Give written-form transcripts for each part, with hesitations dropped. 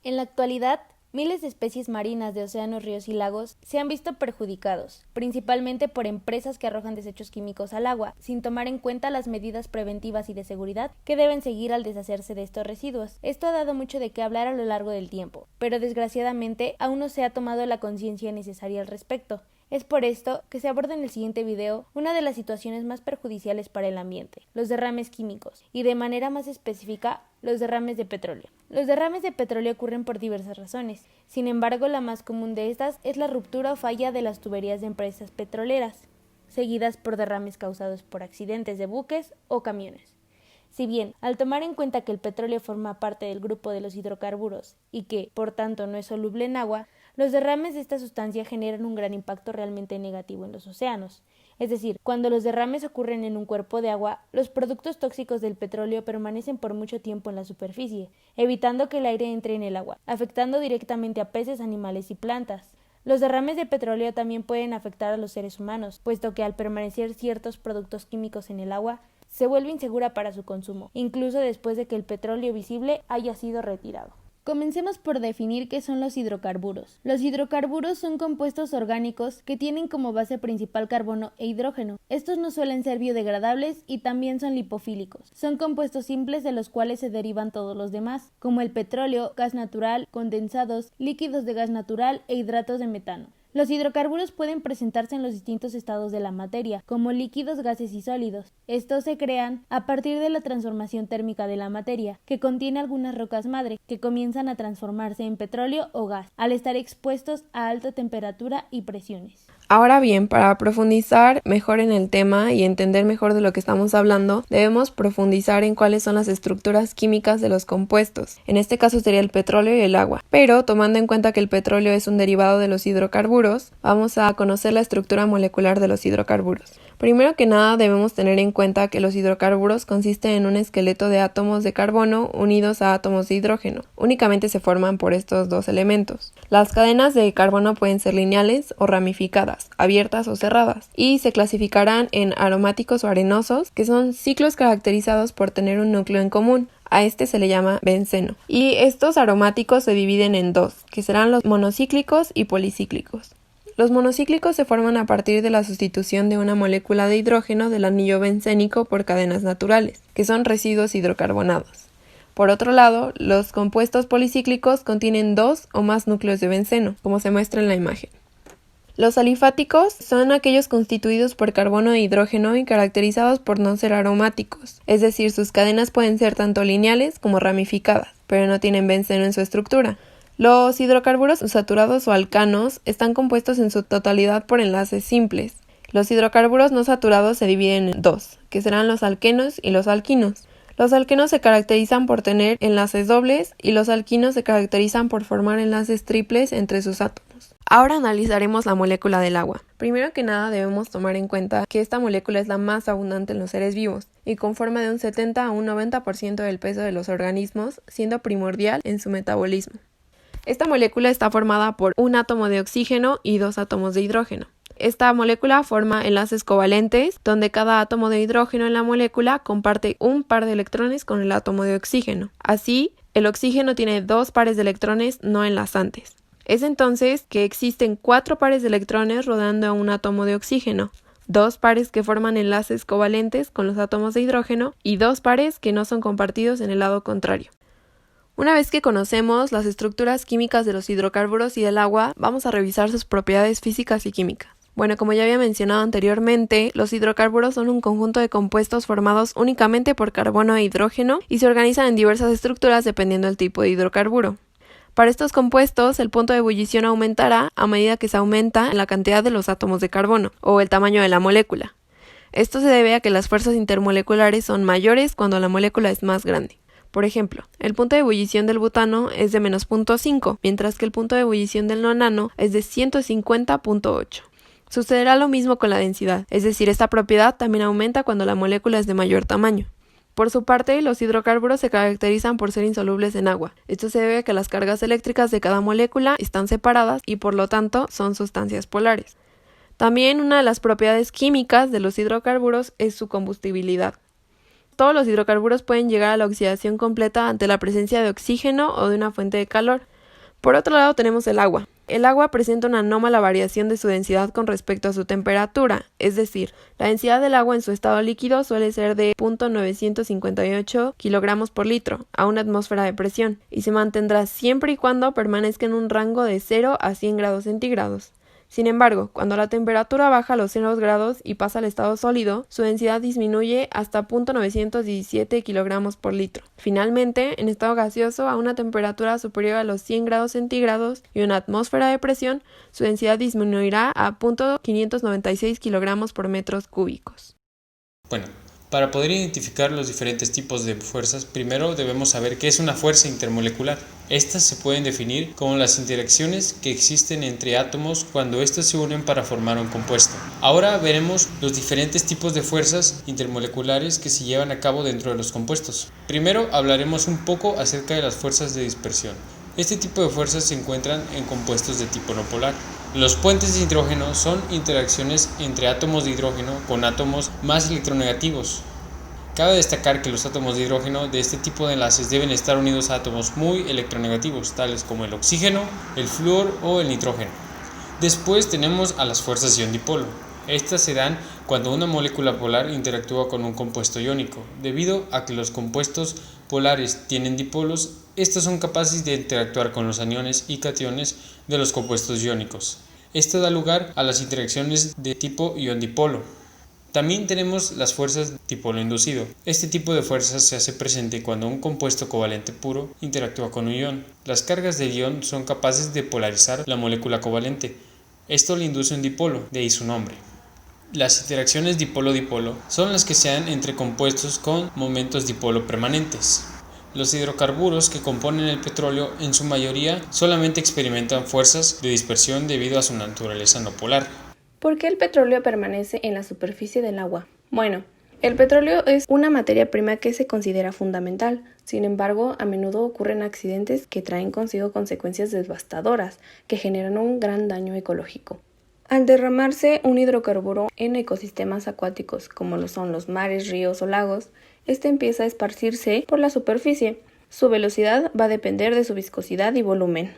En la actualidad, miles de especies marinas de océanos, ríos y lagos se han visto perjudicados, principalmente por empresas que arrojan desechos químicos al agua, sin tomar en cuenta las medidas preventivas y de seguridad que deben seguir al deshacerse de estos residuos. Esto ha dado mucho de qué hablar a lo largo del tiempo, pero desgraciadamente aún no se ha tomado la conciencia necesaria al respecto. Es por esto que se aborda en el siguiente video una de las situaciones más perjudiciales para el ambiente, los derrames químicos, y de manera más específica, los derrames de petróleo. Los derrames de petróleo ocurren por diversas razones. Sin embargo, la más común de estas es la ruptura o falla de las tuberías de empresas petroleras, seguidas por derrames causados por accidentes de buques o camiones. Si bien, al tomar en cuenta que el petróleo forma parte del grupo de los hidrocarburos y que, por tanto, no es soluble en agua, los derrames de esta sustancia generan un gran impacto realmente negativo en los océanos. Es decir, cuando los derrames ocurren en un cuerpo de agua, los productos tóxicos del petróleo permanecen por mucho tiempo en la superficie, evitando que el aire entre en el agua, afectando directamente a peces, animales y plantas. Los derrames de petróleo también pueden afectar a los seres humanos, puesto que al permanecer ciertos productos químicos en el agua, se vuelve insegura para su consumo, incluso después de que el petróleo visible haya sido retirado. Comencemos por definir qué son los hidrocarburos. Los hidrocarburos son compuestos orgánicos que tienen como base principal carbono e hidrógeno. Estos no suelen ser biodegradables y también son lipofílicos. Son compuestos simples de los cuales se derivan todos los demás, como el petróleo, gas natural, condensados, líquidos de gas natural e hidratos de metano. Los hidrocarburos pueden presentarse en los distintos estados de la materia, como líquidos, gases y sólidos. Estos se crean a partir de la transformación térmica de la materia, que contiene algunas rocas madre, que comienzan a transformarse en petróleo o gas, al estar expuestos a alta temperatura y presiones. Ahora bien, para profundizar mejor en el tema y entender mejor de lo que estamos hablando, debemos profundizar en cuáles son las estructuras químicas de los compuestos. En este caso sería el petróleo y el agua. Pero, tomando en cuenta que el petróleo es un derivado de los hidrocarburos, vamos a conocer la estructura molecular de los hidrocarburos. Primero que nada, debemos tener en cuenta que los hidrocarburos consisten en un esqueleto de átomos de carbono unidos a átomos de hidrógeno. Únicamente se forman por estos dos elementos. Las cadenas de carbono pueden ser lineales o ramificadas, abiertas o cerradas, y se clasificarán en aromáticos o arenosos, que son ciclos caracterizados por tener un núcleo en común. A este se le llama benceno. Y estos aromáticos se dividen en dos, que serán los monocíclicos y policíclicos. Los monocíclicos se forman a partir de la sustitución de una molécula de hidrógeno del anillo bencénico por cadenas naturales, que son residuos hidrocarbonados. Por otro lado, los compuestos policíclicos contienen dos o más núcleos de benceno, como se muestra en la imagen. Los alifáticos son aquellos constituidos por carbono e hidrógeno y caracterizados por no ser aromáticos, es decir, sus cadenas pueden ser tanto lineales como ramificadas, pero no tienen benceno en su estructura. Los hidrocarburos saturados o alcanos están compuestos en su totalidad por enlaces simples. Los hidrocarburos no saturados se dividen en dos, que serán los alquenos y los alquinos. Los alquenos se caracterizan por tener enlaces dobles y los alquinos se caracterizan por formar enlaces triples entre sus átomos. Ahora analizaremos la molécula del agua. Primero que nada debemos tomar en cuenta que esta molécula es la más abundante en los seres vivos y conforma de un 70 a un 90% del peso de los organismos, siendo primordial en su metabolismo. Esta molécula está formada por un átomo de oxígeno y dos átomos de hidrógeno. Esta molécula forma enlaces covalentes, donde cada átomo de hidrógeno en la molécula comparte un par de electrones con el átomo de oxígeno. Así, el oxígeno tiene dos pares de electrones no enlazantes. Es entonces que existen 4 pares de electrones rodeando a un átomo de oxígeno, 2 pares que forman enlaces covalentes con los átomos de hidrógeno y 2 pares que no son compartidos en el lado contrario. Una vez que conocemos las estructuras químicas de los hidrocarburos y del agua, vamos a revisar sus propiedades físicas y químicas. Bueno, como ya había mencionado anteriormente, los hidrocarburos son un conjunto de compuestos formados únicamente por carbono e hidrógeno y se organizan en diversas estructuras dependiendo del tipo de hidrocarburo. Para estos compuestos, el punto de ebullición aumentará a medida que se aumenta la cantidad de los átomos de carbono o el tamaño de la molécula. Esto se debe a que las fuerzas intermoleculares son mayores cuando la molécula es más grande. Por ejemplo, el punto de ebullición del butano es de menos 0.5, mientras que el punto de ebullición del nonano es de 150.8. Sucederá lo mismo con la densidad, es decir, esta propiedad también aumenta cuando la molécula es de mayor tamaño. Por su parte, los hidrocarburos se caracterizan por ser insolubles en agua. Esto se debe a que las cargas eléctricas de cada molécula están separadas y por lo tanto son sustancias polares. También una de las propiedades químicas de los hidrocarburos es su combustibilidad. Todos los hidrocarburos pueden llegar a la oxidación completa ante la presencia de oxígeno o de una fuente de calor. Por otro lado tenemos el agua. El agua presenta una anómala variación de su densidad con respecto a su temperatura, es decir, la densidad del agua en su estado líquido suele ser de 0.958 kilogramos por litro a una atmósfera de presión, y se mantendrá siempre y cuando permanezca en un rango de 0 a 100 grados centígrados. Sin embargo, cuando la temperatura baja a los 0 grados y pasa al estado sólido, su densidad disminuye hasta 0.917 kilogramos por litro. Finalmente, en estado gaseoso, a una temperatura superior a los 100 grados centígrados y una atmósfera de presión, su densidad disminuirá a 0.596 kilogramos por metros cúbicos. Bueno, para poder identificar los diferentes tipos de fuerzas, primero debemos saber qué es una fuerza intermolecular. Estas se pueden definir como las interacciones que existen entre átomos cuando estos se unen para formar un compuesto. Ahora veremos los diferentes tipos de fuerzas intermoleculares que se llevan a cabo dentro de los compuestos. Primero hablaremos un poco acerca de las fuerzas de dispersión. Este tipo de fuerzas se encuentran en compuestos de tipo no polar. Los puentes de hidrógeno son interacciones entre átomos de hidrógeno con átomos más electronegativos. Cabe destacar que los átomos de hidrógeno de este tipo de enlaces deben estar unidos a átomos muy electronegativos, tales como el oxígeno, el flúor o el nitrógeno. Después tenemos a las fuerzas ion-dipolo. Estas se dan cuando una molécula polar interactúa con un compuesto iónico. Debido a que los compuestos polares tienen dipolos, estos son capaces de interactuar con los aniones y cationes de los compuestos iónicos. Esto da lugar a las interacciones de tipo ion-dipolo. También tenemos las fuerzas dipolo inducido. Este tipo de fuerzas se hace presente cuando un compuesto covalente puro interactúa con un ion. Las cargas del ion son capaces de polarizar la molécula covalente. Esto le induce un dipolo, de ahí su nombre. Las interacciones dipolo-dipolo son las que se dan entre compuestos con momentos dipolo permanentes. Los hidrocarburos que componen el petróleo en su mayoría solamente experimentan fuerzas de dispersión debido a su naturaleza no polar. ¿Por qué el petróleo permanece en la superficie del agua? Bueno, el petróleo es una materia prima que se considera fundamental. Sin embargo, a menudo ocurren accidentes que traen consigo consecuencias devastadoras que generan un gran daño ecológico. Al derramarse un hidrocarburo en ecosistemas acuáticos, como lo son los mares, ríos o lagos, este empieza a esparcirse por la superficie. Su velocidad va a depender de su viscosidad y volumen.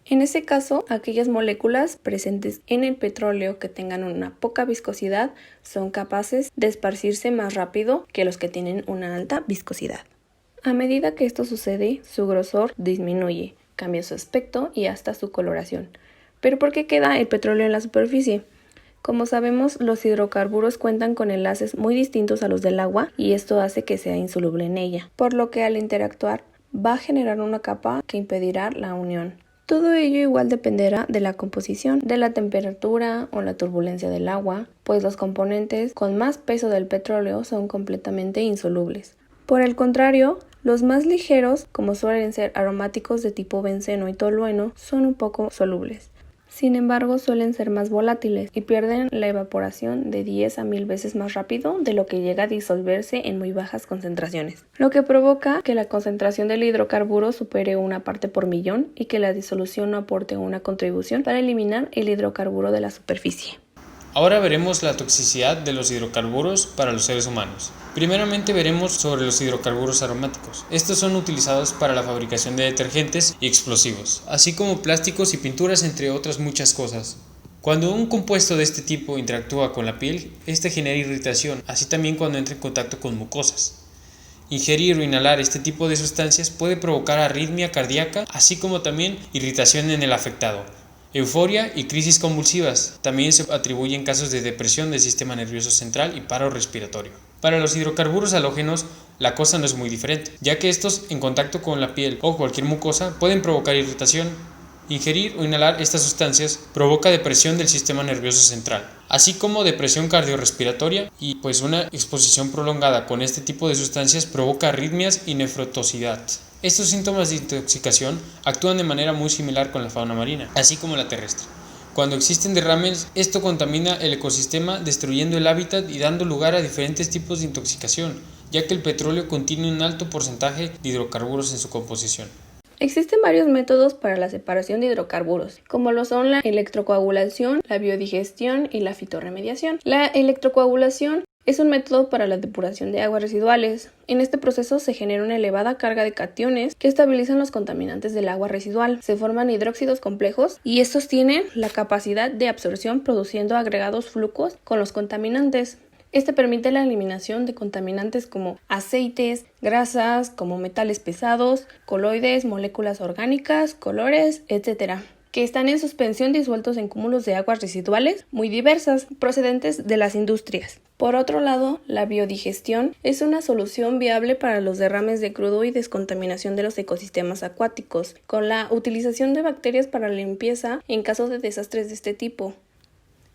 En ese caso, aquellas moléculas presentes en el petróleo que tengan una poca viscosidad son capaces de esparcirse más rápido que los que tienen una alta viscosidad. A medida que esto sucede, su grosor disminuye, cambia su aspecto y hasta su coloración. ¿Pero por qué queda el petróleo en la superficie? Como sabemos, los hidrocarburos cuentan con enlaces muy distintos a los del agua y esto hace que sea insoluble en ella, por lo que al interactuar va a generar una capa que impedirá la unión. Todo ello igual dependerá de la composición, de la temperatura o la turbulencia del agua, pues los componentes con más peso del petróleo son completamente insolubles. Por el contrario, los más ligeros, como suelen ser aromáticos de tipo benceno y tolueno, son un poco solubles. Sin embargo, suelen ser más volátiles y pierden la evaporación de 10 a 1000 veces más rápido de lo que llega a disolverse en muy bajas concentraciones, lo que provoca que la concentración del hidrocarburo supere una parte por millón y que la disolución no aporte una contribución para eliminar el hidrocarburo de la superficie. Ahora veremos la toxicidad de los hidrocarburos para los seres humanos. Primeramente veremos sobre los hidrocarburos aromáticos. Estos son utilizados para la fabricación de detergentes y explosivos, así como plásticos y pinturas, entre otras muchas cosas. Cuando un compuesto de este tipo interactúa con la piel, este genera irritación, así también cuando entra en contacto con mucosas. Ingerir o inhalar este tipo de sustancias puede provocar arritmia cardíaca, así como también irritación en el afectado. Euforia y crisis convulsivas también se atribuyen casos de depresión del sistema nervioso central y paro respiratorio. Para los hidrocarburos halógenos, la cosa no es muy diferente, ya que estos, en contacto con la piel o cualquier mucosa, pueden provocar irritación. Ingerir o inhalar estas sustancias provoca depresión del sistema nervioso central, así como depresión cardiorrespiratoria y una exposición prolongada con este tipo de sustancias provoca arritmias y nefrotoxicidad. Estos síntomas de intoxicación actúan de manera muy similar con la fauna marina, así como la terrestre. Cuando existen derrames, esto contamina el ecosistema, destruyendo el hábitat y dando lugar a diferentes tipos de intoxicación, ya que el petróleo contiene un alto porcentaje de hidrocarburos en su composición. Existen varios métodos para la separación de hidrocarburos, como lo son la electrocoagulación, la biodigestión y la fitorremediación. La electrocoagulación Es un método para la depuración de aguas residuales. En este proceso se genera una elevada carga de cationes que estabilizan los contaminantes del agua residual. Se forman hidróxidos complejos y estos tienen la capacidad de absorción produciendo agregados flúcuos con los contaminantes. Este permite la eliminación de contaminantes como aceites, grasas, como metales pesados, coloides, moléculas orgánicas, colores, etc., que están en suspensión disueltos en cúmulos de aguas residuales muy diversas, procedentes de las industrias. Por otro lado, la biodigestión es una solución viable para los derrames de crudo y descontaminación de los ecosistemas acuáticos, con la utilización de bacterias para la limpieza en caso de desastres de este tipo.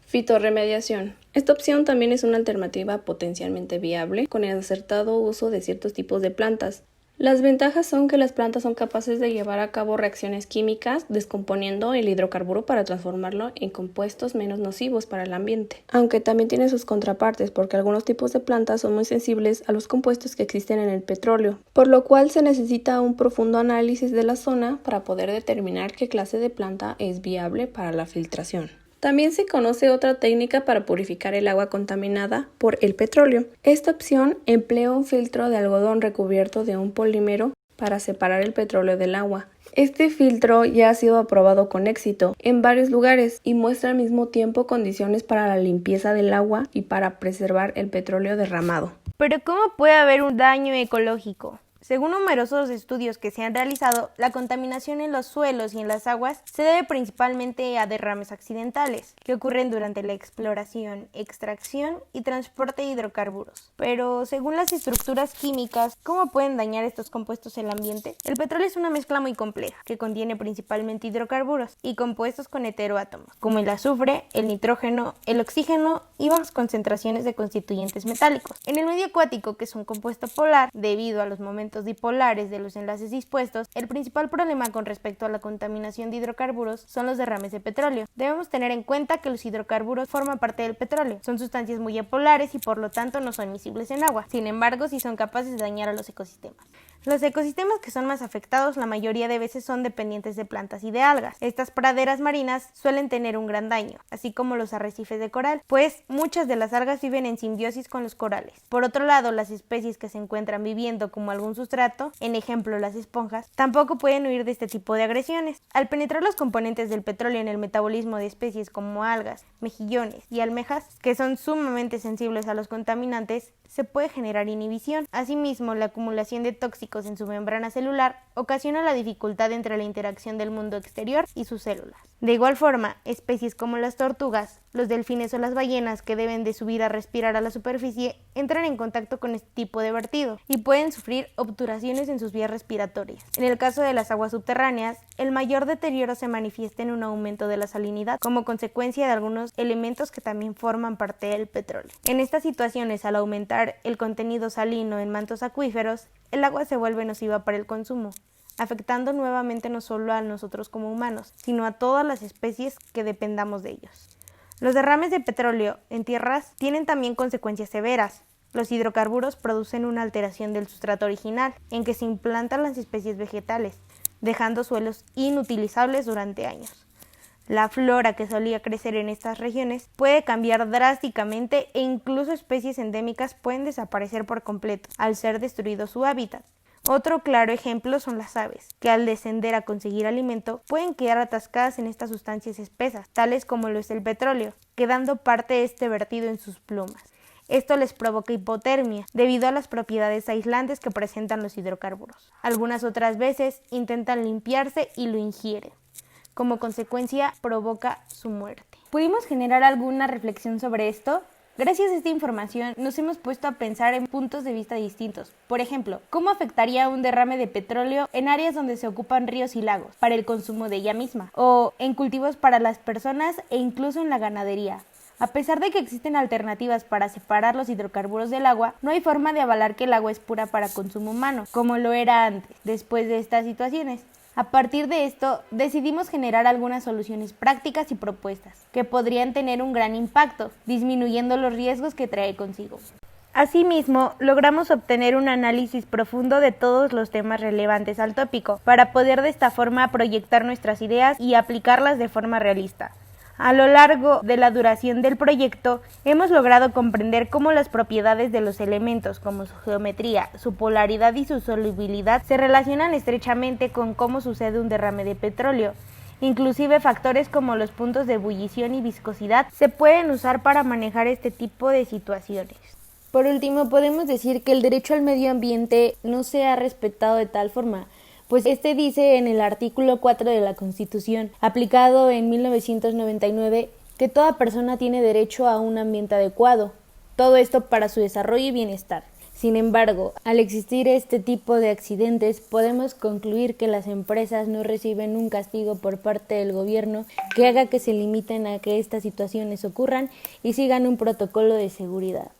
Fitorremediación. Esta opción también es una alternativa potencialmente viable con el acertado uso de ciertos tipos de plantas. Las ventajas son que las plantas son capaces de llevar a cabo reacciones químicas descomponiendo el hidrocarburo para transformarlo en compuestos menos nocivos para el ambiente, aunque también tiene sus contrapartes porque algunos tipos de plantas son muy sensibles a los compuestos que existen en el petróleo, por lo cual se necesita un profundo análisis de la zona para poder determinar qué clase de planta es viable para la filtración. También se conoce otra técnica para purificar el agua contaminada por el petróleo. Esta opción emplea un filtro de algodón recubierto de un polímero para separar el petróleo del agua. Este filtro ya ha sido aprobado con éxito en varios lugares y muestra al mismo tiempo condiciones para la limpieza del agua y para preservar el petróleo derramado. Pero ¿cómo puede haber un daño ecológico? Según numerosos estudios que se han realizado, la contaminación en los suelos y en las aguas se debe principalmente a derrames accidentales que ocurren durante la exploración, extracción y transporte de hidrocarburos. Pero según las estructuras químicas, ¿cómo pueden dañar estos compuestos el ambiente? El petróleo es una mezcla muy compleja que contiene principalmente hidrocarburos y compuestos con heteroátomos, como el azufre, el nitrógeno, el oxígeno y bajas concentraciones de constituyentes metálicos. En el medio acuático, que es un compuesto polar, debido a los momentos dipolares de los enlaces dispuestos, el principal problema con respecto a la contaminación de hidrocarburos son los derrames de petróleo. Debemos tener en cuenta que los hidrocarburos forman parte del petróleo, son sustancias muy apolares y por lo tanto no son miscibles en agua. Sin embargo, sí son capaces de dañar a los ecosistemas. Los ecosistemas que son más afectados la mayoría de veces son dependientes de plantas y de algas. Estas praderas marinas suelen tener un gran daño, así como los arrecifes de coral, pues muchas de las algas viven en simbiosis con los corales. Por otro lado, las especies que se encuentran viviendo como algún sustrato, en ejemplo las esponjas, tampoco pueden huir de este tipo de agresiones. Al penetrar los componentes del petróleo en el metabolismo de especies como algas, mejillones y almejas, que son sumamente sensibles a los contaminantes, se puede generar inhibición. Asimismo, la acumulación de tóxicos en su membrana celular ocasiona la dificultad entre la interacción del mundo exterior y sus células. De igual forma, especies como las tortugas, los delfines o las ballenas que deben de subir a respirar a la superficie entran en contacto con este tipo de vertido y pueden sufrir obturaciones en sus vías respiratorias. En el caso de las aguas subterráneas, el mayor deterioro se manifiesta en un aumento de la salinidad como consecuencia de algunos elementos que también forman parte del petróleo. En estas situaciones, al aumentar el contenido salino en mantos acuíferos, el agua se vuelve nociva para el consumo, afectando nuevamente no solo a nosotros como humanos, sino a todas las especies que dependamos de ellos. Los derrames de petróleo en tierras tienen también consecuencias severas. Los hidrocarburos producen una alteración del sustrato original, en que se implantan las especies vegetales, dejando suelos inutilizables durante años. La flora que solía crecer en estas regiones puede cambiar drásticamente e incluso especies endémicas pueden desaparecer por completo al ser destruido su hábitat. Otro claro ejemplo son las aves, que al descender a conseguir alimento pueden quedar atascadas en estas sustancias espesas, tales como lo es el petróleo, quedando parte de este vertido en sus plumas. Esto les provoca hipotermia, debido a las propiedades aislantes que presentan los hidrocarburos. Algunas otras veces intentan limpiarse y lo ingieren. Como consecuencia, provoca su muerte. ¿Pudimos generar alguna reflexión sobre esto? Gracias a esta información nos hemos puesto a pensar en puntos de vista distintos. Por ejemplo, ¿cómo afectaría un derrame de petróleo en áreas donde se ocupan ríos y lagos para el consumo de ella misma? O en cultivos para las personas e incluso en la ganadería. A pesar de que existen alternativas para separar los hidrocarburos del agua, no hay forma de avalar que el agua es pura para consumo humano, como lo era antes, después de estas situaciones. A partir de esto, decidimos generar algunas soluciones prácticas y propuestas, que podrían tener un gran impacto, disminuyendo los riesgos que trae consigo. Asimismo, logramos obtener un análisis profundo de todos los temas relevantes al tópico, para poder de esta forma proyectar nuestras ideas y aplicarlas de forma realista. A lo largo de la duración del proyecto, hemos logrado comprender cómo las propiedades de los elementos, como su geometría, su polaridad y su solubilidad, se relacionan estrechamente con cómo sucede un derrame de petróleo. Inclusive factores como los puntos de ebullición y viscosidad se pueden usar para manejar este tipo de situaciones. Por último, podemos decir que el derecho al medio ambiente no se ha respetado de tal forma, pues este dice en el artículo 4 de la Constitución, aplicado en 1999, que toda persona tiene derecho a un ambiente adecuado, todo esto para su desarrollo y bienestar. Sin embargo, al existir este tipo de accidentes, podemos concluir que las empresas no reciben un castigo por parte del gobierno que haga que se limiten a que estas situaciones ocurran y sigan un protocolo de seguridad.